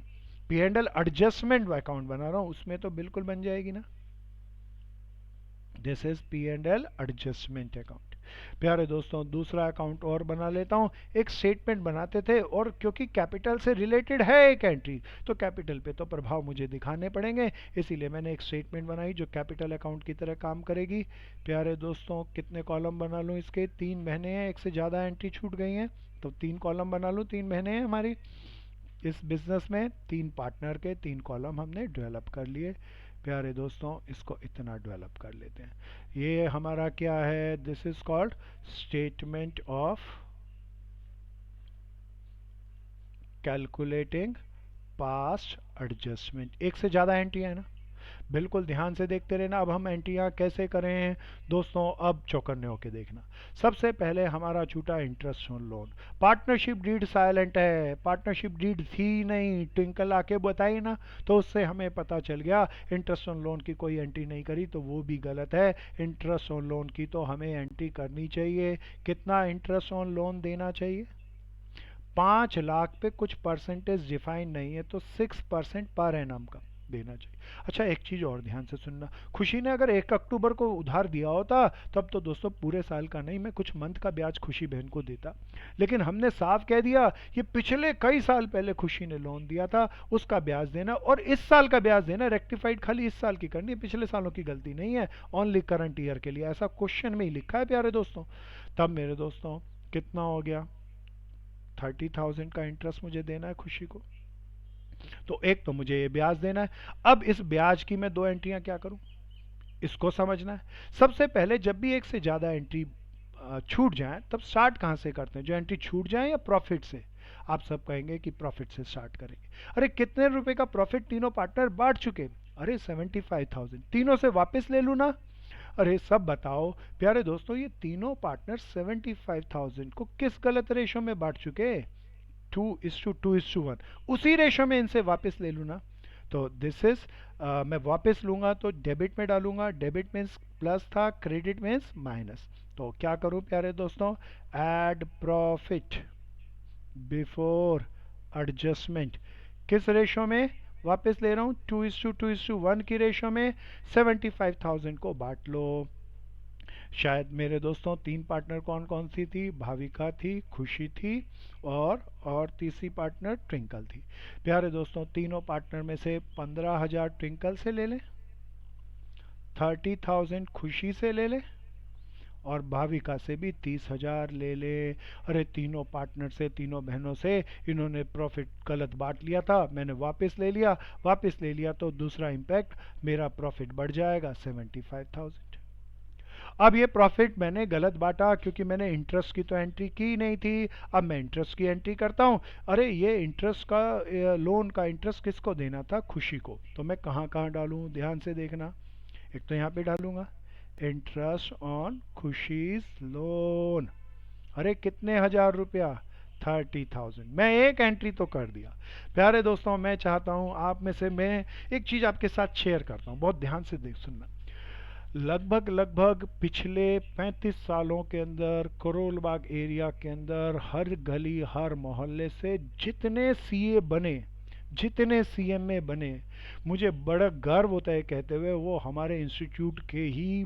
P and L adjustment account बना रहा हूं, उसमें तो बिल्कुल बन जाएगी ना। This is P and L adjustment account. प्यारे दोस्तों, दूसरा अकाउंट और बना लेता हूं। एक स्टेटमेंट बनाते थे, और क्योंकि कैपिटल से रिलेटेड है एक एंट्री, तो कैपिटल पे तो प्रभाव मुझे दिखाने पड़ेंगे, इसीलिए मैंने एक स्टेटमेंट बनाई जो कैपिटल अकाउंट की तरह काम करेगी। प्यारे दोस्तों, कितने कॉलम बना लूं इसके, 3 महीने हैं, एक से ज़्यादा एंट्री छूट गई हैं तो 3 कॉलम बना लूं। 3 महीने हैं हमारी इस बिजनेस में, 3 पार्टनर के 3 कॉलम हमने डेवलप कर लिए। प्यारे दोस्तों, इसको इतना डेवलप कर लेते हैं। ये हमारा क्या है, this is called statement of calculating past adjustment. एक से ज़्यादा एंट्री है ना, बिल्कुल ध्यान से देखते रहना। अब हम एंट्रियाँ कैसे करें दोस्तों, अब चौकन्ने होके देखना। सबसे पहले हमारा छूटा interest on loan. Partnership deed silent है, पार्टनरशिप डीड थी नहीं, ट्विंकल आके बताई ना, तो उससे हमें पता चल गया इंटरेस्ट ऑन लोन की कोई एंट्री नहीं करी, तो वो भी गलत है। इंटरेस्ट ऑन लोन की तो हमें एंट्री करनी चाहिए। कितना इंटरेस्ट ऑन लोन देना चाहिए, 5 लाख पे कुछ परसेंटेज डिफाइन नहीं है, तो 6% पर एनम का देना चाहिए। अच्छा, एक चीज़ और ध्यान से सुनना, खुशी ने अगर 1 अक्टूबर को उधार दिया होता तब तो दोस्तों पूरे साल का नहीं, मैं कुछ मंथ का ब्याज खुशी बहन को देता। लेकिन हमने साफ कह दिया ये पिछले कई साल पहले खुशी ने लोन दिया था, उसका ब्याज देना, और इस साल का ब्याज देना, रेक्टिफाइड खाली इस साल की करनी है, पिछले सालों की गलती नहीं है, ओनली करंट ईयर के लिए, ऐसा क्वेश्चन में ही लिखा है प्यारे दोस्तों। तब मेरे दोस्तों कितना हो गया, 30,000 का इंटरेस्ट मुझे देना है खुशी को, तो एक तो मुझे ये ब्याज देना है। अब इस ब्याज की मैं 2 एंट्रियां क्या करूं, इसको समझना है। सबसे पहले जब भी एक से ज़्यादा एंट्री छूट जाए तब स्टार्ट कहाँ से करते हैं, जो एंट्री छूट जाए या प्रॉफिट से। आप सब कहेंगे कि प्रॉफिट से स्टार्ट करेंगे। अरे कितने रुपए का प्रॉफिट तीनों पार्टनर बांट चुके, अरे 75,000, तीनों से वापस ले लूँ ना। अरे सब बताओ प्यारे दोस्तों, ये तीनों पार्टनर 75,000 को किस गलत रेशो में बांट चुके, 2:2:1, उसी रेशो में इनसे वापस ले लूँ ना। तो दिस इज, मैं वापस लूंगा तो डेबिट में डालूंगा, डेबिट मीन्स प्लस था, क्रेडिट मीन्स माइनस। तो क्या करूं प्यारे दोस्तों, एड प्रॉफिट बिफोर एडजस्टमेंट, किस रेशो में वापस ले रहा हूं, 2:2:1 की रेशो में 75,000 को बांट लो। शायद मेरे दोस्तों 3 पार्टनर कौन कौन सी थी, भाविका थी, खुशी थी, और तीसरी पार्टनर ट्विंकल थी। प्यारे दोस्तों, तीनों पार्टनर में से 15,000 ट्विंकल से ले लें, 30,000 खुशी से ले लें, और भाविका से भी 30,000 ले ले। अरे तीनों पार्टनर से, तीनों बहनों से इन्होंने प्रॉफिट गलत बांट लिया था, मैंने वापस ले लिया, वापस ले लिया तो दूसरा इम्पैक्ट, मेरा प्रॉफिट बढ़ जाएगा 75,000। अब ये प्रॉफिट मैंने गलत बांटा क्योंकि मैंने इंटरेस्ट की तो एंट्री की नहीं थी, अब मैं इंटरेस्ट की एंट्री करता हूँ। अरे ये इंटरेस्ट का, लोन का इंटरेस्ट किसको देना था, खुशी को, तो मैं कहाँ कहाँ डालूँ, ध्यान से देखना। एक तो यहाँ पे डालूंगा इंटरेस्ट ऑन खुशीज लोन, अरे कितने हजार रुपया, 30,000, मैं एक एंट्री तो कर दिया। प्यारे दोस्तों, मैं चाहता हूँ आप में से मैं एक चीज़ आपके साथ शेयर करता हूँ, बहुत ध्यान से देख सुनना। लगभग लगभग पिछले 35 सालों के अंदर करोलबाग एरिया के अंदर हर गली हर मोहल्ले से जितने सीए बने, जितने सीएमए बने, मुझे बड़ा गर्व होता है कहते हुए, वो हमारे इंस्टीट्यूट के ही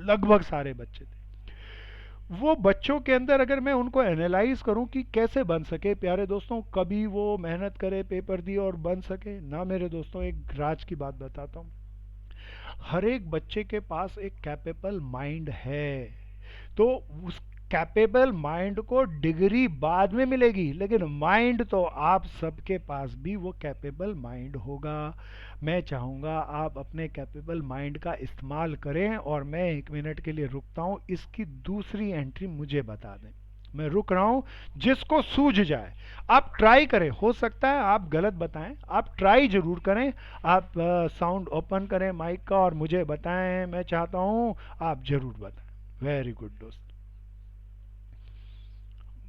लगभग सारे बच्चे थे। वो बच्चों के अंदर अगर मैं उनको एनालाइज करूं कि कैसे बन सके प्यारे दोस्तों, कभी वो मेहनत करे, पेपर दिए और बन सके ना मेरे दोस्तों। एक राज की बात बताता हूँ, हर एक बच्चे के पास एक कैपेबल माइंड है। तो उस कैपेबल माइंड को डिग्री बाद में मिलेगी, लेकिन माइंड तो आप सबके पास भी वो कैपेबल माइंड होगा। मैं चाहूँगा आप अपने कैपेबल माइंड का इस्तेमाल करें, और मैं 1 मिनट के लिए रुकता हूँ, इसकी दूसरी एंट्री मुझे बता दें। मैं रुक रहा हूँ, जिसको सूझ जाए आप ट्राई करें। हो सकता है आप गलत बताएं, आप ट्राई जरूर करें। आप साउंड ओपन करें माइक का और मुझे बताएं, मैं चाहता हूँ आप जरूर बताएं। वेरी गुड दोस्त,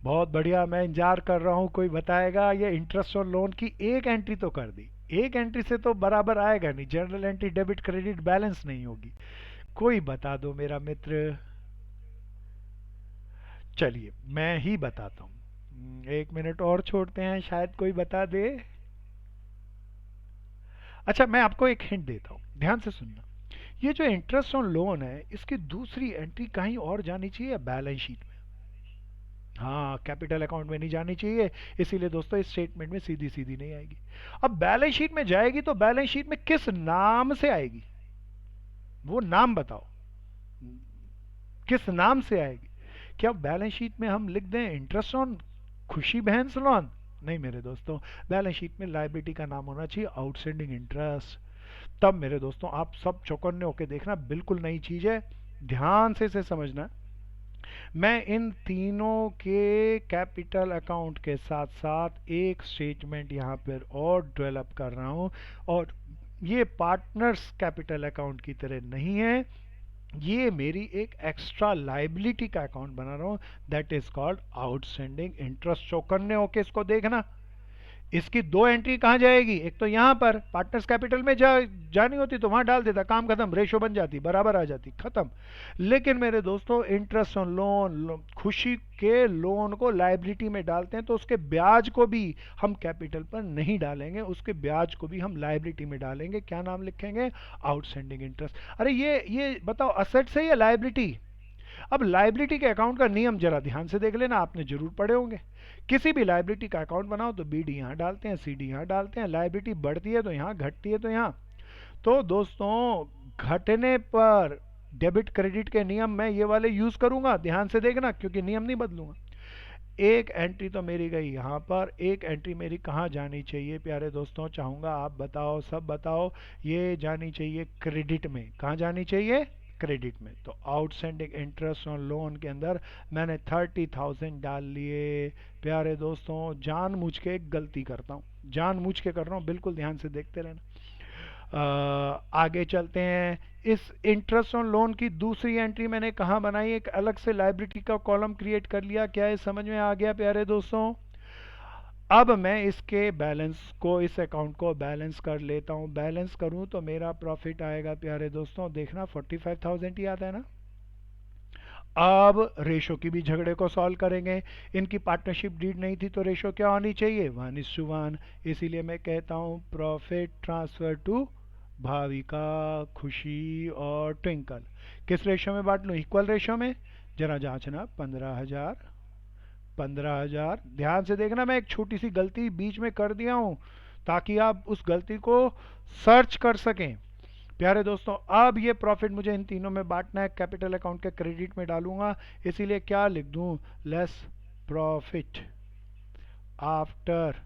बहुत बढ़िया। मैं इंतजार कर रहा हूँ कोई बताएगा। ये इंटरेस्ट और लोन की एक एंट्री तो कर दी, एक एंट्री से तो बराबर आएगा नहीं, general entry debit credit balance नहीं होगी। कोई बता दो मेरा मित्र। चलिए मैं ही बताता हूँ, 1 मिनट और छोड़ते हैं, शायद कोई बता दे। अच्छा मैं आपको एक हिंट देता हूँ, ध्यान से सुनना। ये जो इंटरेस्ट ऑन लोन है, इसकी दूसरी एंट्री कहीं और जानी चाहिए, बैलेंस शीट में। हाँ, कैपिटल अकाउंट में नहीं जानी चाहिए, इसीलिए दोस्तों इस स्टेटमेंट में सीधी सीधी नहीं आएगी। अब बैलेंस शीट में जाएगी तो बैलेंस शीट में किस नाम से आएगी, वो नाम बताओ, किस नाम से आएगी? क्या बैलेंस शीट में हम लिख दें इंटरेस्ट ऑन खुशी बहन लोन? नहीं मेरे दोस्तों, बैलेंस शीट में लाइबिलिटी का नाम होना चाहिए आउटस्टैंडिंग इंटरेस्ट। तब मेरे दोस्तों आप सब चौकन्ने होके देखना, बिल्कुल नई चीज है, ध्यान से इसे समझना। मैं इन तीनों के कैपिटल अकाउंट के साथ साथ एक स्टेटमेंट यहाँ पर और डेवलप कर रहा हूँ, और ये पार्टनर्स कैपिटल अकाउंट की तरह नहीं है, ये मेरी एक एक्स्ट्रा लाइबिलिटी का अकाउंट बना रहा हूँ, that is called outstanding interest. चौकन्ने होके इसको देखना। इसकी दो एंट्री कहाँ जाएगी, एक तो यहाँ पर पार्टनर्स कैपिटल में जानी होती तो वहां डाल देता, काम खत्म, रेशो बन जाती, बराबर आ जाती, खत्म। लेकिन मेरे दोस्तों इंटरेस्ट ऑन लोन, खुशी के लोन को लाइबिलिटी में डालते हैं तो उसके ब्याज को भी हम कैपिटल पर नहीं डालेंगे, उसके ब्याज को भी हम लाइबिलिटी में डालेंगे। क्या नाम लिखेंगे, आउटस्टैंडिंग इंटरेस्ट। अरे ये बताओ असेट से या लाइबिलिटी? अब लाइबिलिटी के अकाउंट का नियम जरा ध्यान से देख लेना, आपने जरूर पढ़े होंगे। किसी भी लाइबिलिटी का अकाउंट बनाओ तो बीडी यहाँ डालते हैं, सीडी यहाँ डालते हैं, लाइबिलिटी बढ़ती है तो यहाँ, घटती है तो यहाँ। तो दोस्तों घटने पर डेबिट क्रेडिट के नियम मैं ये वाले यूज करूंगा, ध्यान से देखना, क्योंकि नियम नहीं बदलूंगा। एक एंट्री तो मेरी गई यहाँ पर, एक एंट्री मेरी कहाँ जानी चाहिए प्यारे दोस्तों, चाहूंगा आप बताओ, सब बताओ। ये जानी चाहिए क्रेडिट में। कहाँ जानी चाहिए, क्रेडिट में। तो आउटस्टैंडिंग इंटरेस्ट ऑन लोन के अंदर मैंने 30,000 डाल लिए। प्यारे दोस्तों जानबूझ के एक गलती करता हूँ, जानबूझ के कर रहा हूँ, बिल्कुल ध्यान से देखते रहना। आगे चलते हैं। इस इंटरेस्ट ऑन लोन की दूसरी एंट्री मैंने कहाँ बनाई, एक अलग से लाइबिलिटी का कॉलम क्रिएट कर लिया। क्या ये समझ में आ गया प्यारे दोस्तों? अब मैं इसके बैलेंस को, इस अकाउंट को बैलेंस कर लेता हूँ। बैलेंस करूँ तो मेरा प्रॉफिट आएगा प्यारे दोस्तों, देखना 45,000 ही आता है ना। अब रेशो की भी झगड़े को सॉल्व करेंगे। इनकी पार्टनरशिप डीड नहीं थी तो रेशो क्या होनी चाहिए, 1:1। इसीलिए मैं कहता हूँ प्रॉफिट ट्रांसफर टू भाविका, खुशी और ट्विंकल। किस रेशो में बांट लूँ, इक्वल रेशो में? जरा जांचना, 15,000, 15,000। ध्यान से देखना, मैं एक छोटी सी गलती बीच में कर दिया हूँ ताकि आप उस गलती को सर्च कर सकें। प्यारे दोस्तों अब ये प्रॉफिट मुझे इन तीनों में बांटना है, कैपिटल अकाउंट के क्रेडिट में डालूंगा, इसीलिए क्या लिख दूं, लेस प्रॉफिट आफ्टर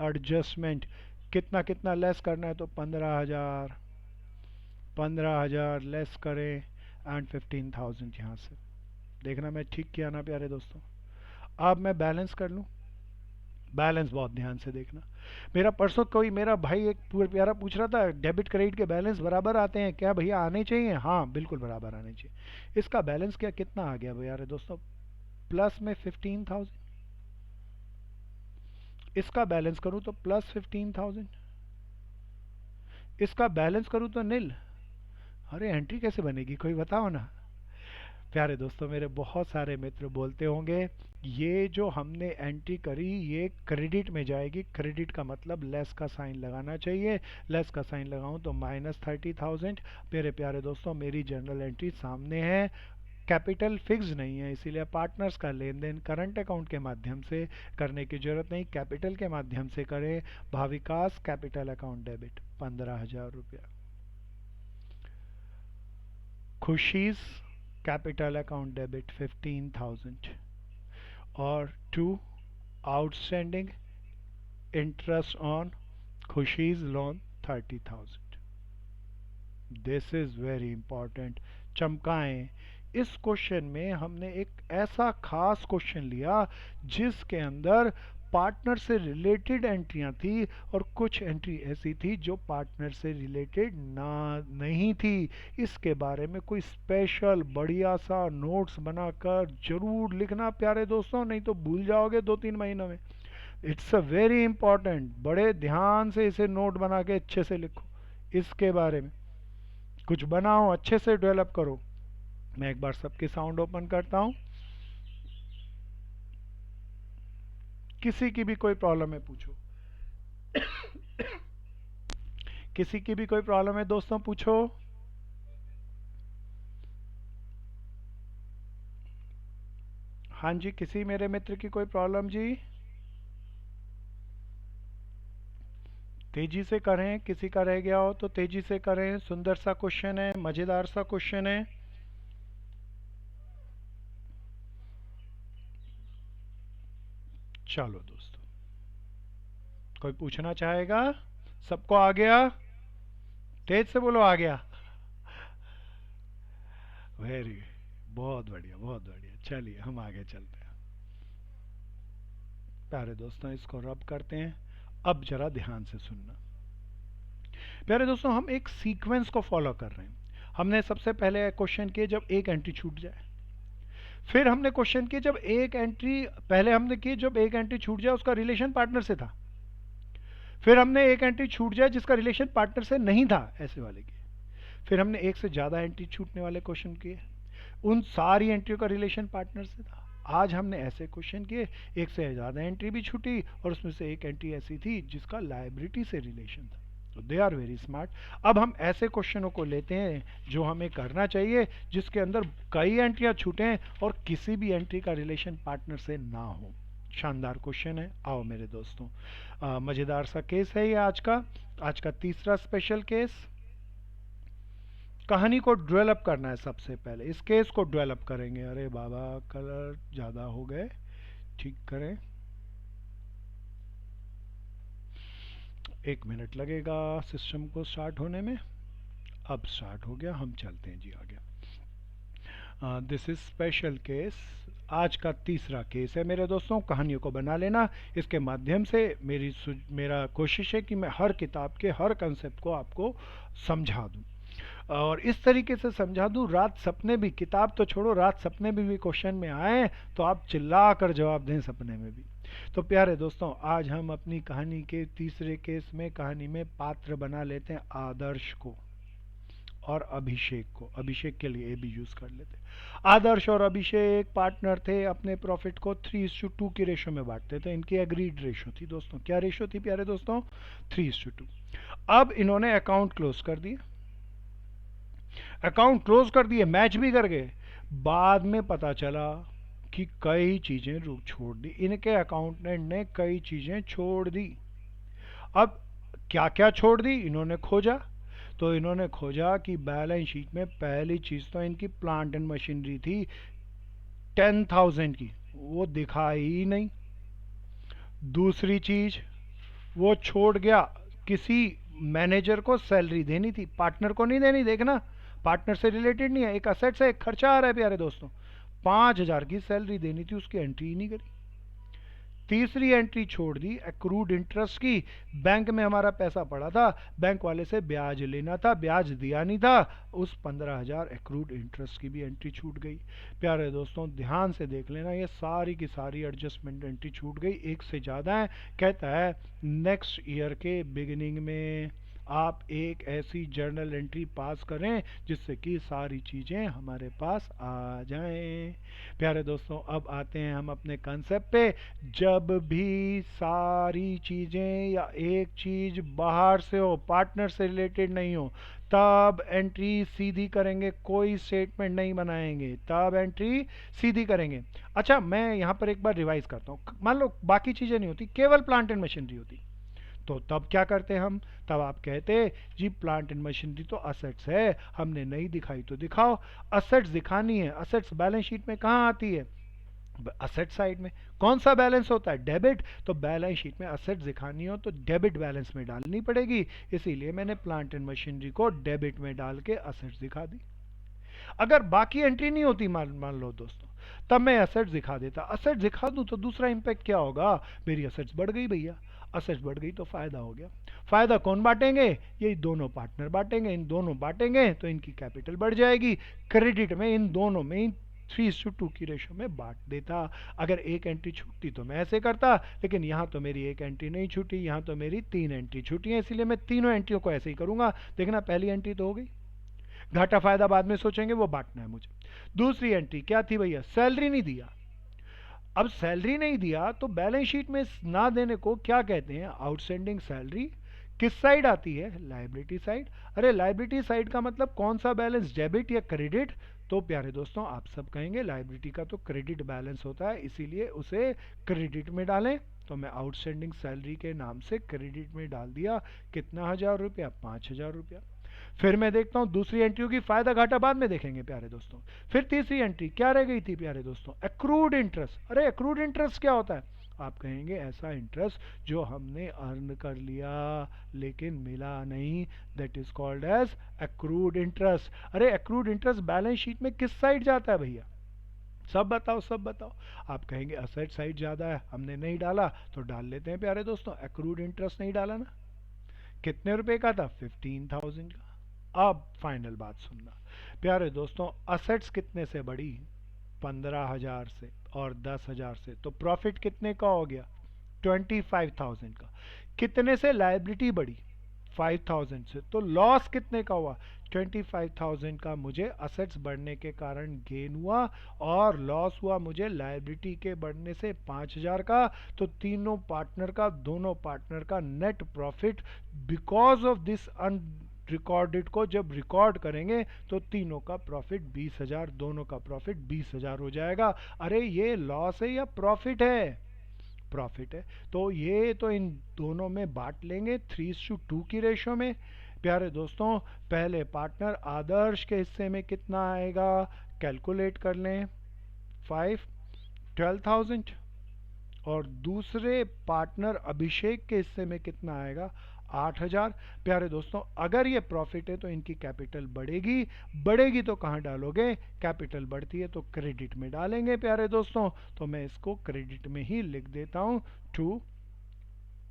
एडजस्टमेंट। कितना कितना लेस करना है, तो 15,000, 15,000 लेस करें एंड 15,000 यहाँ से। देखना मैं ठीक किया ना प्यारे दोस्तों। अब मैं बैलेंस कर लूँ, बैलेंस बहुत ध्यान से देखना। मेरा परसों कोई मेरा भाई एक पूरा प्यारा पूछ रहा था, डेबिट क्रेडिट के बैलेंस बराबर आते हैं क्या भैया, आने चाहिए? हाँ बिल्कुल बराबर आने चाहिए। इसका बैलेंस क्या कितना आ गया भैया दोस्तों, प्लस में 15,000। इसका बैलेंस करूं तो प्लस 15,000, इसका बैलेंस करूं तो नील। अरे एंट्री कैसे बनेगी, कोई बताओ ना। प्यारे दोस्तों मेरे बहुत सारे मित्र बोलते होंगे ये जो हमने एंट्री करी ये क्रेडिट में जाएगी, क्रेडिट का मतलब लेस का साइन लगाना चाहिए, लेस का साइन लगाऊं तो -30,000। मेरे प्यारे दोस्तों मेरी जर्नल एंट्री सामने है, कैपिटल फिक्स नहीं है, इसीलिए पार्टनर्स का लेन देन करंट अकाउंट के माध्यम से करने की जरूरत नहीं, कैपिटल के माध्यम से करें। भाविकास कैपिटल अकाउंट डेबिट 15,000 रुपया। Khushi's capital account debit 15,000। और two, outstanding interest on Khushi's loan 30,000। This is very important, चमकाएं। इस क्वेश्चन में हमने एक ऐसा खास क्वेश्चन लिया जिसके अंदर पार्टनर से रिलेटेड एंट्रियां थी और कुछ एंट्री ऐसी थी जो पार्टनर से रिलेटेड ना नहीं थी। इसके बारे में कोई स्पेशल बढ़िया सा नोट्स बनाकर जरूर लिखना प्यारे दोस्तों, नहीं तो भूल जाओगे 2-3 महीनों में। इट्स अ वेरी इंपॉर्टेंट, बड़े ध्यान से इसे नोट बना के अच्छे से लिखो। इसके बारे में कुछ बनाओ, अच्छे से डेवलप करो। मैं एक बार सबकी साउंड ओपन करता हूं। किसी की भी कोई प्रॉब्लम है पूछो। किसी की भी कोई प्रॉब्लम है दोस्तों पूछो। हाँ जी, किसी मेरे मित्र की कोई प्रॉब्लम जी? तेजी से करें, किसी का रह गया हो तो तेजी से करें। सुंदर सा क्वेश्चन है, मजेदार सा क्वेश्चन है। चलो दोस्तों, कोई पूछना चाहेगा? सबको आ गया? तेज से बोलो, आ गया। वेरी, बहुत बढ़िया बहुत बढ़िया। चलिए हम आगे चलते हैं। प्यारे दोस्तों, इसको रब करते हैं। अब जरा ध्यान से सुनना। प्यारे दोस्तों, हम एक सीक्वेंस को फॉलो कर रहे हैं। हमने सबसे पहले क्वेश्चन किए जब एक एंट्री छूट जाए, फिर हमने क्वेश्चन किए जब एक एंट्री, पहले हमने किए जब एक एंट्री छूट जाए उसका रिलेशन पार्टनर से था, फिर हमने एक एंट्री छूट जाए जिसका रिलेशन पार्टनर से नहीं था, ऐसे वाले किए। फिर हमने एक से ज़्यादा एंट्री छूटने वाले क्वेश्चन किए, उन सारी एंट्रियों का रिलेशन पार्टनर से था। आज हमने ऐसे क्वेश्चन किए एक से ज़्यादा एंट्री भी छूटी और उसमें से एक एंट्री ऐसी थी जिसका लायबिलिटी से रिलेशन था। तो दे आर वेरी स्मार्ट। अब हम ऐसे क्वेश्चनों को लेते हैं जो हमें करना चाहिए जिसके अंदर कई एंट्रियां छूटें और किसी भी एंट्री का रिलेशन पार्टनर से ना हो। शानदार क्वेश्चन है। आओ मेरे दोस्तों, मज़ेदार सा केस है ये आज का तीसरा स्पेशल केस। कहानी को डेवलप करना है सबसे पहले, इस केस को डेवलप करेंगे। अरे बाबा, कलर ज़्यादा हो गए, ठीक करें। 1 मिनट लगेगा सिस्टम को स्टार्ट होने में। अब स्टार्ट हो गया, हम चलते हैं जी आगे। This is special case. आज का तीसरा केस है मेरे दोस्तों। कहानियों को बना लेना, इसके माध्यम से मेरा कोशिश है कि मैं हर किताब के हर कंसेप्ट को आपको समझा दूं और इस तरीके से समझा दूं रात सपने भी, किताब तो छोड़ो, रात सपने भी क्वेश्चन में आए तो आप चिल्ला कर जवाब दें सपने में भी। तो प्यारे दोस्तों, आज हम अपनी कहानी के तीसरे केस में कहानी में पात्र बना लेते हैं आदर्श को और अभिषेक को। अभिषेक के लिए ए भी यूज कर लेते हैं। आदर्श और अभिषेक पार्टनर थे, अपने प्रॉफिट को 3:2 की रेशो में बांटते थे। इनकी एग्रीड रेशो थी दोस्तों। क्या रेशो थी प्यारे दोस्तों? 3:2। अब इन्होंने अकाउंट क्लोज कर दिया, अकाउंट क्लोज कर दिए, मैच भी कर गए। बाद में पता चला कि कई चीजें रुक छोड़ दी, इनके अकाउंटेंट ने कई चीजें छोड़ दी। अब क्या क्या छोड़ दी इन्होंने खोजा, तो इन्होंने खोजा कि बैलेंस शीट में पहली चीज तो इनकी प्लांट एंड मशीनरी थी 10,000 की, वो दिखाई ही नहीं। दूसरी चीज, वो छोड़ गया, किसी मैनेजर को सैलरी देनी थी, पार्टनर को नहीं देनी। देखना, पार्टनर से रिलेटेड नहीं है, एक असेट से एक खर्चा आ रहा है प्यारे दोस्तों। 5,000 की सैलरी देनी थी, उसकी एंट्री ही नहीं करी। तीसरी एंट्री छोड़ दी एक्रूड इंटरेस्ट की। बैंक में हमारा पैसा पड़ा था, बैंक वाले से ब्याज लेना था, ब्याज दिया नहीं था, उस 15,000 एक्रूड इंटरेस्ट की भी एंट्री छूट गई। प्यारे दोस्तों, ध्यान से देख लेना, ये सारी की सारी एडजस्टमेंट एंट्री छूट गई, एक से ज़्यादा है। कहता है नेक्स्ट ईयर के बिगिनिंग में आप एक ऐसी जर्नल एंट्री पास करें जिससे कि सारी चीज़ें हमारे पास आ जाएं। प्यारे दोस्तों, अब आते हैं हम अपने कंसेप्ट पे। जब भी सारी चीज़ें या एक चीज़ बाहर से हो, पार्टनर से रिलेटेड नहीं हो, तब एंट्री सीधी करेंगे, कोई स्टेटमेंट नहीं बनाएंगे, तब एंट्री सीधी करेंगे। अच्छा, मैं यहाँ पर एक बार रिवाइज करता हूँ। मान लो बाकी चीज़ें नहीं होती, केवल प्लांट एंड मशीनरी होती, तो तब क्या करते हम? तब आप कहते जी प्लांट एंड मशीनरी तो असेट्स है, हमने नहीं दिखाई तो दिखाओ। असेट्स दिखानी है, असेट्स बैलेंस शीट में कहाँ आती है? असेट साइड में। कौन सा बैलेंस होता है? डेबिट। तो बैलेंस शीट में असेट्स दिखानी हो तो डेबिट बैलेंस में डालनी पड़ेगी, इसीलिए मैंने प्लांट एंड मशीनरी को डेबिट में डाल के असेट्स दिखा दी। अगर बाकी एंट्री नहीं होती, मान मान लो दोस्तों, तब मैं असेट्स दिखा देता। असेट्स दिखा दूं तो दूसरा इंपैक्ट क्या होगा? मेरी असेट्स बढ़ गई भैया, असेट्स बढ़ गई तो फायदा हो गया। फायदा कौन बांटेंगे? ये दोनों पार्टनर बांटेंगे। इन दोनों बांटेंगे तो इनकी कैपिटल बढ़ जाएगी। क्रेडिट में इन दोनों में 3:2 की रेशो में बांट देता। अगर एक एंट्री छूटती तो मैं ऐसे करता, लेकिन यहाँ तो मेरी एक एंट्री नहीं छूटी, यहाँ तो मेरी 3 एंट्री छूटी है, इसलिए मैं तीनों एंट्रियों को ऐसे ही करूंगा। देखना, पहली एंट्री तो हो गई, घाटा फायदा बाद में सोचेंगे, वो बांटना है मुझे। दूसरी एंट्री क्या थी भैया? सैलरी नहीं दिया। अब सैलरी नहीं दिया तो बैलेंस शीट में ना देने को क्या कहते हैं? Outstanding salary. किस साइड आती है? Liability side. अरे लाइबिलिटी साइड का मतलब कौन सा बैलेंस, डेबिट या क्रेडिट? तो प्यारे दोस्तों, आप सब कहेंगे लाइबिलिटी का तो क्रेडिट बैलेंस होता है, इसीलिए उसे क्रेडिट में डालें। तो मैं आउटस्टैंडिंग सैलरी के नाम से क्रेडिट में डाल दिया। कितना? 1000 रुपया, 5000 रुपया। फिर मैं देखता हूं दूसरी एंट्री की, फायदा घाटा बाद में देखेंगे प्यारे दोस्तों। फिर तीसरी एंट्री क्या रह गई थी प्यारे दोस्तों? Accrued interest. अरे एक्रूड इंटरेस्ट क्या होता है? आप कहेंगे ऐसा इंटरेस्ट जो हमने अर्न कर लिया लेकिन मिला नहीं, that is called as accrued interest. अरे एक्रूड इंटरेस्ट बैलेंस शीट में किस साइड जाता है भैया? सब बताओ, सब बताओ। आप कहेंगे असेट साइड ज्यादा है, हमने नहीं डाला, तो डाल लेते हैं प्यारे दोस्तों। एक्रूड इंटरेस्ट नहीं डाला ना। कितने रुपए का था? 15,000 का। अब फाइनल बात सुनना प्यारे दोस्तों, असेट्स कितने से बढ़ी? 15,000 से और 10,000 से, तो प्रॉफिट कितने का हो गया? 25,000 का। कितने से लायबिलिटी बढ़ी? 5,000 से, तो लॉस कितने का हुआ? 25,000 का मुझे असेट्स बढ़ने के कारण गेन हुआ, और लॉस हुआ मुझे लायबिलिटी के बढ़ने से 5,000 का। तो तीनों पार्टनर का, दोनों पार्टनर का net profit because of this recorded को जब रिकॉर्ड करेंगे तो तीनों का प्रॉफिट 20,000, दोनों का प्रॉफिट 20,000 हो जाएगा। अरे ये लॉस है या प्रॉफिट है? प्रॉफिट है। तो ये तो इन दोनों में बांट लेंगे 3:2 की रेशो में। प्यारे दोस्तों, पहले पार्टनर आदर्श के हिस्से में कितना आएगा? कैलकुलेट कर लें। 5 12,000। और दूसरे पार्टनर अभिषेक के हिस्से में कितना आएगा? 8,000। प्यारे दोस्तों, अगर ये प्रॉफिट है तो इनकी कैपिटल बढ़ेगी। बढ़ेगी तो कहाँ डालोगे? कैपिटल बढ़ती है तो क्रेडिट में डालेंगे प्यारे दोस्तों। तो मैं इसको क्रेडिट में ही लिख देता हूं, to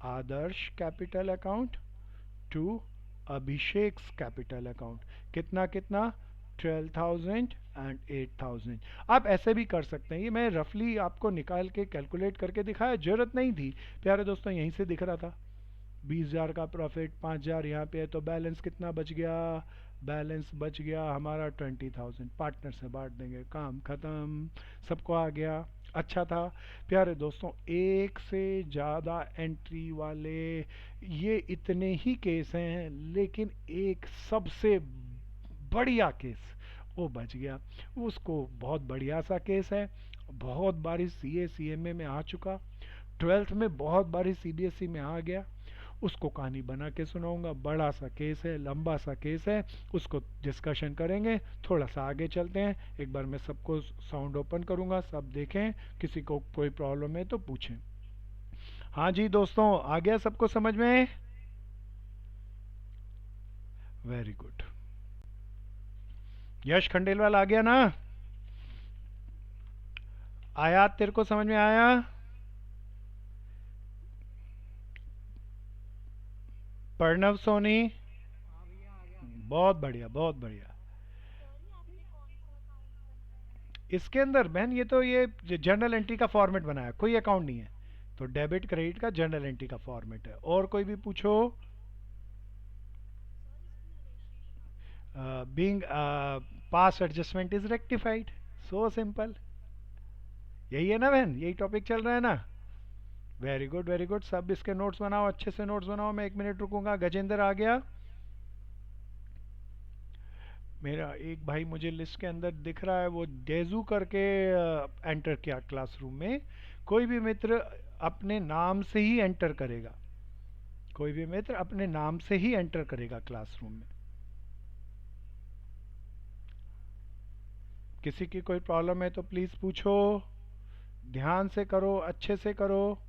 Adarsh capital account, to Abhishek capital account. कितना कितना? 12,000 एंड 8,000। आप ऐसे भी कर सकते हैं, ये मैं रफली आपको निकाल के कैलकुलेट करके दिखाया, जरूरत नहीं थी प्यारे दोस्तों, यहीं से दिख रहा था। 20,000 का प्रॉफिट, 5,000 यहाँ पे है, तो बैलेंस कितना बच गया? बैलेंस बच गया हमारा 20,000। पार्टनर से बांट देंगे, काम खत्म, सबको आ गया। अच्छा था प्यारे दोस्तों, एक से ज़्यादा एंट्री वाले ये इतने ही केस हैं, लेकिन एक सबसे बढ़िया केस वो बच गया। उसको बहुत बढ़िया सा केस है, बहुत बारी सीए सीएमए में आ चुका, 12th में बहुत बारी सीबीएसई में आ गया। उसको कहानी बना के सुनाऊंगा, बड़ा सा केस है, लंबा सा केस है, उसको डिस्कशन करेंगे। थोड़ा सा आगे चलते हैं, एक बार मैं सबको साउंड ओपन करूंगा, सब देखें, किसी को कोई प्रॉब्लम है तो पूछें। हाँ जी दोस्तों, आ गया सबको समझ में? Very good. यश खंडेलवाल आ गया ना? आया? तेरे को समझ में आया? प्रणव सोनी, बहुत बढ़िया, बहुत बढ़िया। इसके अंदर बहन ये जर्नल एंट्री का फॉर्मेट बनाया, कोई अकाउंट नहीं है, तो डेबिट क्रेडिट का जर्नल एंट्री का फॉर्मेट है। और कोई भी पूछो। Being pass adjustment is rectified, so simple. यही है ना बहन? यही टॉपिक चल रहा है ना? Very good, very good. सब इसके नोट्स बनाओ, अच्छे से नोट्स बनाओ। मैं 1 मिनट रुकूंगा। गजेंद्र आ गया? मेरा एक भाई मुझे लिस्ट के अंदर दिख रहा है, वो डेजू करके एंटर किया क्लासरूम में। कोई भी मित्र अपने नाम से ही एंटर करेगा, कोई भी मित्र अपने नाम से ही एंटर करेगा क्लासरूम में। किसी की कोई प्रॉब्लम है तो प्लीज पूछो, ध्यान से करो, अच्छे से करो।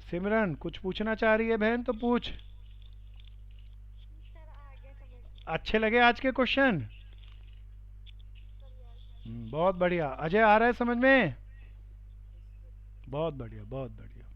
सिमरन कुछ पूछना चाह रही है बहन तो पूछ। सर आ गया समझ। अच्छे लगे आज के क्वेश्चन? बढ़िया सर। बहुत बढ़िया। अजय आ रहा है समझ में? बहुत बढ़िया, बहुत बढ़िया।